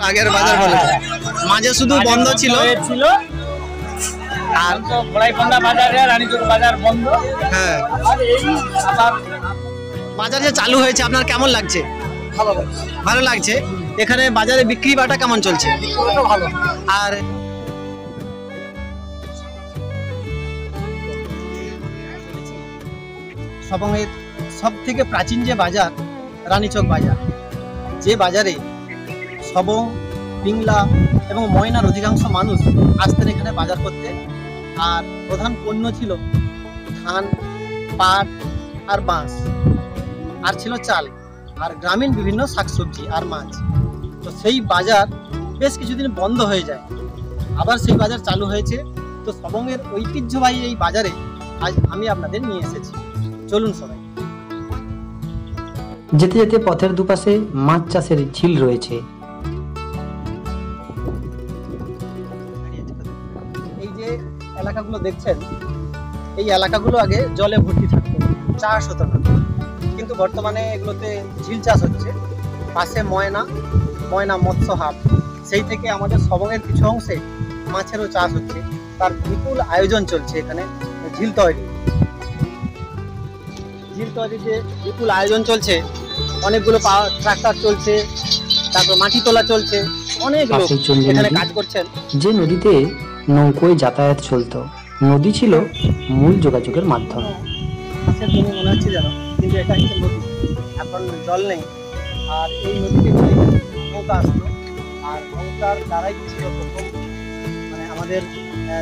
আগের বাজার বলে মাঝে শুধু বন্ধ ছিল আর খোলাইপান্ডা বাজারে রানীচক বাজার বন্ধ। হ্যাঁ, বাজার যে চালু হয়েছে আপনার কেমন লাগছে? ভালো লাগছে। এখানে বাজারে বিক্রি বাটা কেমন চলছে? ভালো। আর সবংয়ের সব থেকে প্রাচীন যে বাজার রানীচক বাজার, যে বাজারে সবং, পিংলা এবং ময়নার অধিকাংশ মানুষ আসতেন এখানে বাজার করতে। আর প্রধান পণ্য ছিল ধান, পাট আর বাঁশ, আর ছিল চাল, আর গ্রামীণ বিভিন্ন শাকসবজি আর মাছ। তো সেই বাজার বেশ কিছুদিন বন্ধ হয়ে যায়, আবার সেই বাজার চালু হয়েছে। তো সবংয়ের ঐতিহ্যবাহী এই বাজারে আজ আমি আপনাদের নিয়ে এসেছি, চলুন সবাই। যেতে যেতে পথের দুপাশে মাছ চাষের ঝিল রয়েছে। এই যে এলাকাগুলো দেখছেন, এই এলাকাগুলো আগে জলে ভর্তি থাকতো, চাষ হতো না, কিন্তু বর্তমানে এগুলোতে ঝিল চাষ হচ্ছে। পাশে ময়না মৎস্য হাট, সেই থেকে আমাদের সবংয়ের কিছু অংশে মাছেরও চাষ হচ্ছে। তার বিপুল আয়োজন চলছে এখানে ঝিল তৈরিতে বিপুল আয়োজন চলছে। অনেকগুলো ট্রাক্টর চলছে, তারপর মাটি তোলা চলছে, অনেক লোক এখানে কাজ করছেন। যে নদীতে নৌকোয় যাতায়াত চলতো, নদী ছিল মূল যোগাযোগের মাধ্যম। মনে হচ্ছে যেন, কিন্তু এটা হচ্ছে নদী, এখন জল নেই। আর এই নদীতে নৌকা আসতো, আর নৌকার দ্বারাই ছিল প্রথম, মানে আমাদের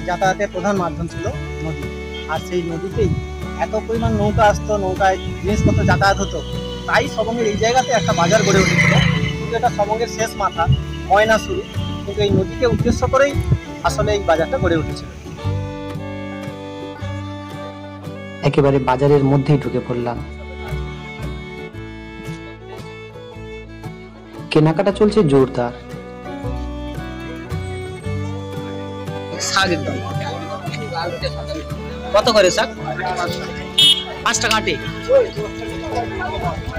যাতায়াতের প্রধান মাধ্যম ছিল নদী। আর সেই নদীতেই এত পরিমাণ নৌকা আসতো, নৌকায় জিনিসপত্র যাতায়াত হতো। তাই সবংয়ের এই জায়গাতে একটা বাজার গড়ে উঠেছিল। কিন্তু এটা সবংয়ের শেষ মাথা, ময়না শুরু, কিন্তু এই নদীকে উদ্দেশ্য করেই আসলে এই বাজারটা গড়ে উঠেছিল। একেবারে বাজারের মধ্যেই ঢুকে পড়লাম। কেনাকাটা চলছে জোরদার। শাকের দাম কত করে? শাক 5 টাকা আটি।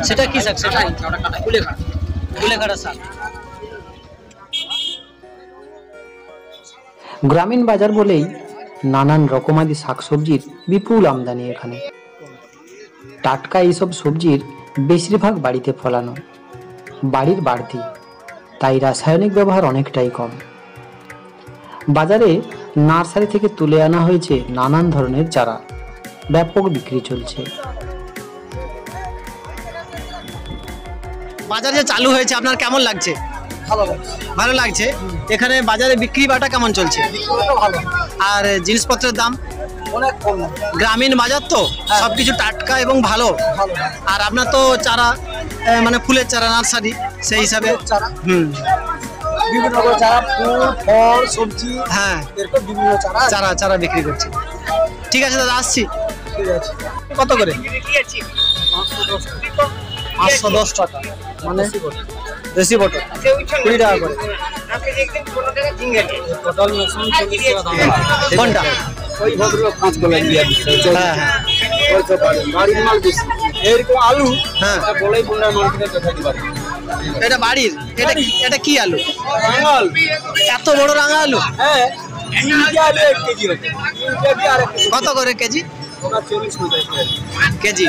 সেটা কি শাক? সেটা কুলেখাড়া শাক। গ্রামীণ বাজার বলেই নানান রকমাদি শাকসবজির বিপুল আমদানি এখানে। টাটকা এইসব সবজির বেশিরভাগ বাড়িতে ফলানো, বাড়ির বাড়তি, তাই রাসায়নিক ব্যবহার অনেকটাই কম। বাজারে নার্সারি থেকে তুলে আনা হয়েছে নানান ধরনের চারা, ব্যাপক বিক্রি চলছে। বাজার যে চালু হয়েছে আপনার কেমন লাগছে? ভালো লাগছে। এখানে বাজারে বিক্রি বাটা কেমন চলছে? ভালো। আর জিনিসপত্রের দাম অনেক কম। গ্রামীণ বাজার তো, সবকিছু টাটকা এবং ভালো। আর আপনার তো চারা, মানে ফুলের চারা, নার্সারি, সেই হিসাবে বিভিন্ন রকম চারা, ফুল, ফল, সবজি, হ্যাঁ, এরকম বিভিন্ন চারা বিক্রি করছে। ঠিক আছে দাদা, আসছি। ঠিক আছে। কত করে? 510 টাকা। মানে দেশি পটল 20 টাকা করে। কোনটা? ওই ভদ্রলোক 5 গোলাই দিয়ে দিচ্ছে। হ্যাঁ হ্যাঁ, বাড়ির মাল বেশি। এরকম আলু, হ্যাঁ, বলাই বন্যার মার্কেটে দেখাতে পারে। এটা বাড়ির। এটা কি আলু? রাঙাল। এত বড় রাঙা আলু? হ্যাঁ, 1 কেজি হবে। কত করে কেজি? 40 কেজি।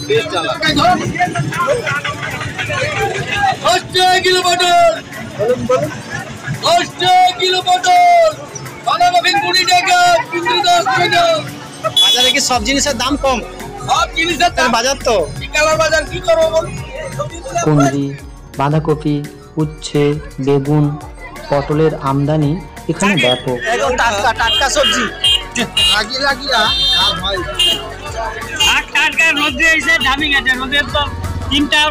বেশ চালা। 10 কিলো পটল। বলুন। 10 কিলো পটল। বাঁধাকপি 20 টাকা, 10 টাকা। বাজারে কি সব জিনিসের দাম কম? সব জিনিসের দাম বাজার তো। বিকালের বাজার কি করব বল? কুঁদরি, বাঁধাকপি, উচ্ছে, বেগুন, পটলের আমদানি এখানে ব্যাপক। একদম টাটকা সবজি। লাগিয়া আর ভাই টাটকা রোদে এসে দামি গেছে। রোদের তো 3টা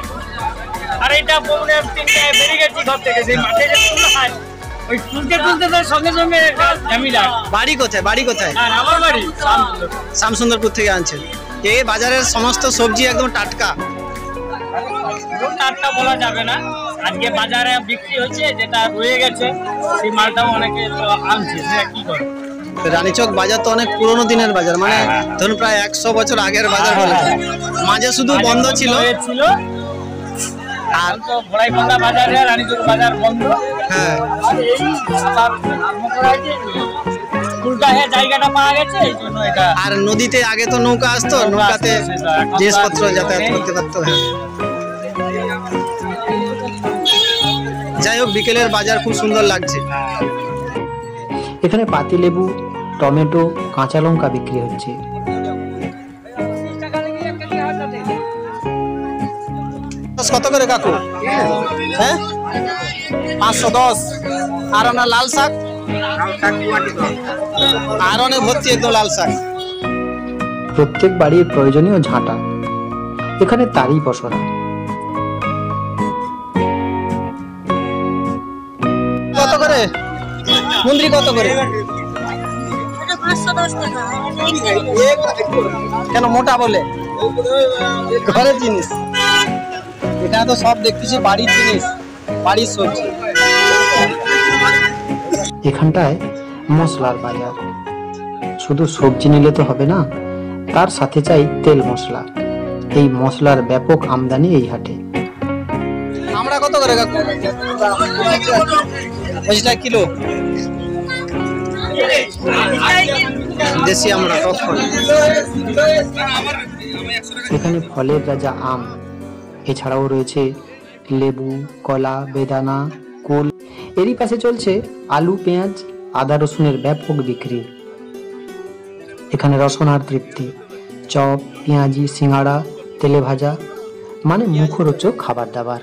2:30 পৌনে 3টায় বেরিয়ে গেছি ঘর থেকে। সেই মাঠে যে তুলতে হয়, ওই তুলতে তো সঙ্গে ঝামেলা। বাড়ি কোথায়? আর আমার বাড়ি শামসুন্দরপুর থেকে আনছেন। এই বাজারের সমস্ত সবজি একদম টাটকা বলা যাবে না। আজকে বাজারে বিক্রি হচ্ছে, যেটা রয়ে গেছে সেই মালটাও অনেকে আনছে। সেটা কি করে? রানীচক বাজার তো অনেক পুরোনো দিনের বাজার, মানে ধরুন প্রায় 100 বছর আগের বাজার বলে। মাঝে শুধু বন্ধ ছিল, ছিল আর তো ভোলাইপাঙ্গা বাজারে রানীচক বাজার বন্ধ। হ্যাঁ আর এই তার উল্টা হয়ে জায়গাটা পাওয়া গেছে, এই জন্য এটা। আর নদীতে আগে তো নৌকা আসতো, নৌকাতে জিনিসপত্র যাতায়াত করতে পারতো। হ্যাঁ যাই হোক, বিকেলের বাজার খুব সুন্দর লাগছে। এখানে পাতিলেবু, টমেটো, কাঁচা লঙ্কা বিক্রি হচ্ছে। কত করে কাকু? হ্যাঁ 510। আর ওনার লাল শাক? আর অনেক ভর্তি একদম লাল শাক। প্রত্যেক বাড়ির প্রয়োজনীয় ঝাঁটা এখানে তারই পসরা। কত করে মুন্দ্রি? কত করে? কেন মোটা বলে? ঘরের জিনিস, এখানে তো সব দেখতেছি বাড়ির জিনিস, বাড়ির সবজি। এখানটায় মশলার বাজার। শুধু সবজি নিলে তো হবে না, তার সাথে চাই তেল মশলা। এই মশলার ব্যাপক আমদানি এই হাটে। আমরা কত করে কাকু? 25 টাকা কিলো। দেশি আমরা টক ফল। এখানে ফলের রাজা আম, এছাড়াও রয়েছে লেবু, কলা, বেদানা, কুল। এরই পাশে চলছে আলু, পেঁয়াজ, আদা রসুনের ব্যাপক বিক্রি। এখানে রসনার তৃপ্তি, চপ, পেঁয়াজি, সিঙ্গাড়া, তেলে ভাজা, মানে মুখরোচক খাবার দাবার।